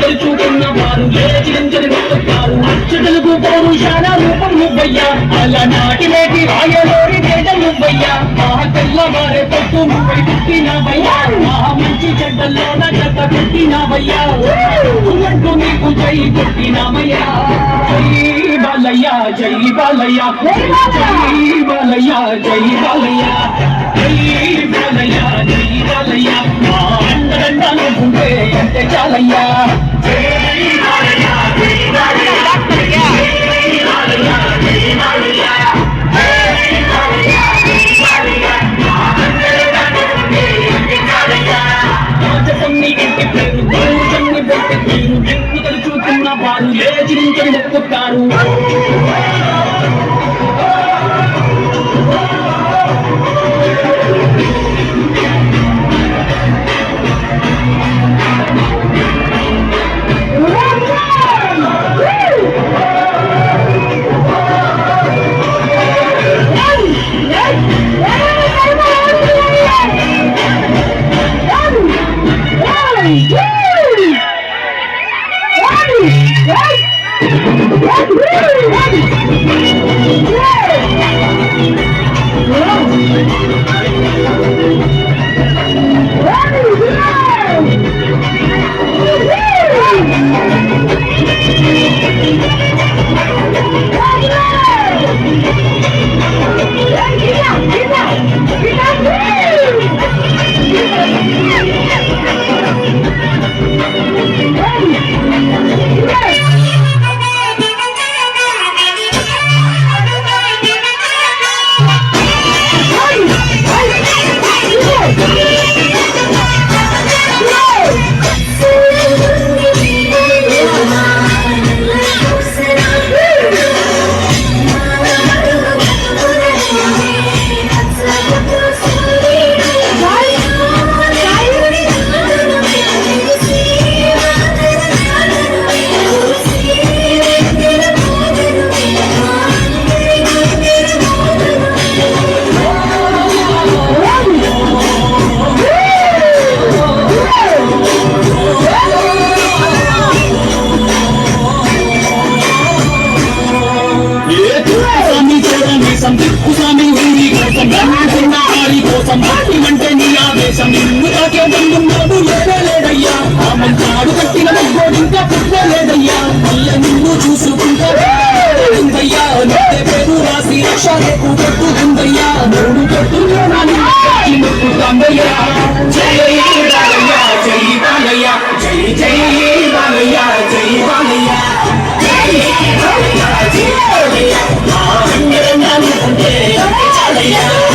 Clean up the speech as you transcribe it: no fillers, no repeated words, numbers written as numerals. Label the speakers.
Speaker 1: తలుచుకున్న వారు లేచించని మొక్కుతారు అచ్చటలకు పౌరుషాల రూపం నువ్వయ్యా అలనాటి నేటి రాయలోని తేజ నువ్వయ్యా మా తెల్లవారే పొట్టు నువ్వై పుట్టినవయ్యా మా మంచి చెడ్డల్లోన చెత్త కొట్టినవయ్యా అంటూ నీకు జై కొట్టినవయ్యా జై బాలయ్య జై బాలయ్య జై బాలయ్య జై బాలయ్య జై బాలయ్య జై బాలయ్య మా అండదండాలు ఉంటే అంటే చాలయ్యా జై బాలయ్య జై బాలయ్య జై బాలయ్య జై బాలయ్య వారు లేచి నుంచి మొక్కుతారు అంటే నీ ఆవేశం నిన్ను తాకే బంధున్నాడు లేదయ్యా ఆ మంచాడు కట్టిన గోడు ఇంకా పుట్టలేదయ్యా మళ్ళీ నిన్ను చూసుకుంటాయ్యా నొట్టే పేరు రాసి లక్షకు కట్టుకుందయ్యా మూడు కట్టుకుతాందయ్యా జై బాలయ్య జై బాలయ్య జై జై బాలయ్య జై బాలయ్య జై బాలయ్య జై బాలయ్య మా అందరం అంటే చాలయ్యా